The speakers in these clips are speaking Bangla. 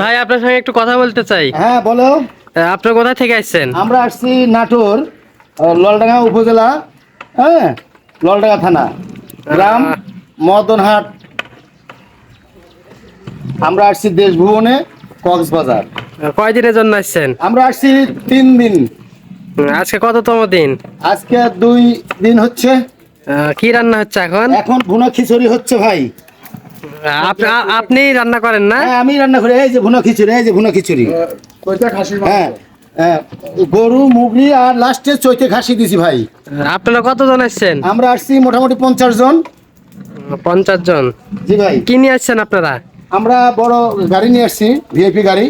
ভাই আপনার সঙ্গে একটু কথা বলতে চাই। হ্যাঁ বলো। আপনি কোথা থেকে আসছেন? আমরা আসছি নাটোর, ললডাঙ্গা উপজেলা, হ্যাঁ, ললডাঙ্গা থানা, গ্রাম মদনহাট। আমরা আসছি দেশ ভুবনে, কক্সবাজার। কয়দিনের জন্য আসছেন? আমরা আসছি 3 দিন। আজকে কততম দিন? আজকে 2 দিন হচ্ছে। কি রান্না হচ্ছে এখন? এখন ভুনা খিচুড়ি হচ্ছে ভাই। আপনি রান্না করেন না? হ্যাঁ আমি রান্না করি। এই যে ভুনা খিচুড়ি, এই যে ভুনা খিচুড়ি। হ্যাঁ হ্যাঁ, গরু মুগরি আর লাস্টে চৈতে খাসি দিছি ভাই। আপনারা কতজন আসছেন? আমরা আসছি মোটামুটি 50 জন। 50 জন। জি ভাই। কি নিয়ে আসছেন আপনারা? আমরা বড় গাড়ি নিয়ে আসছি, ভিআইপি গাড়ি।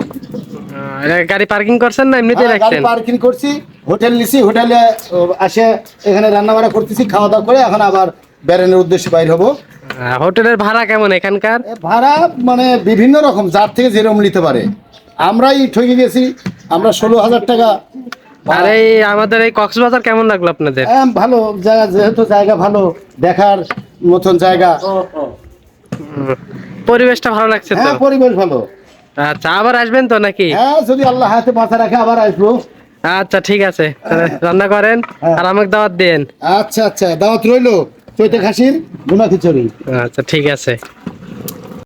গাড়ি পার্কিং করছেন না এমনিতেই গাড়ি রাখছেন? পার্কিং করছি, হোটেল নিছি, হোটেলে আসে এখানে রান্না বান্না করতেছি, খাওয়া দাওয়া করে এখন আবার বেড়ানোর উদ্দেশ্যে বাইর হবো। হোটেলের ভাড়া কেমন এখানকার? ভাড়া মানে বিভিন্ন রকম, যার থেকে যেরকম নিতে পারে। আমরাই ঠকে গেছি, আমরা 16,000 টাকা। আর এই আমাদের এই কক্সবাজার কেমন লাগলো আপনাদের? ভালো জায়গা, যেহেতু জায়গা ভালো, দেখার মতন জায়গা। পরিবেশটা ভালো লাগছে তো? হ্যাঁ পরিবেশ ভালো। আচ্ছা, আবার আসবেন তো নাকি? হ্যাঁ যদি আল্লাহ হাতে বাঁচা রাখে আবার আসবো। আচ্ছা ঠিক আছে, তাহলে রান্না করেন আর আমাকে দাওয়াত দেন। আচ্ছা আচ্ছা, দাওয়াত রইলো। চৈতে খাসির ভুনা খিচুড়ি। আচ্ছা ঠিক আছে।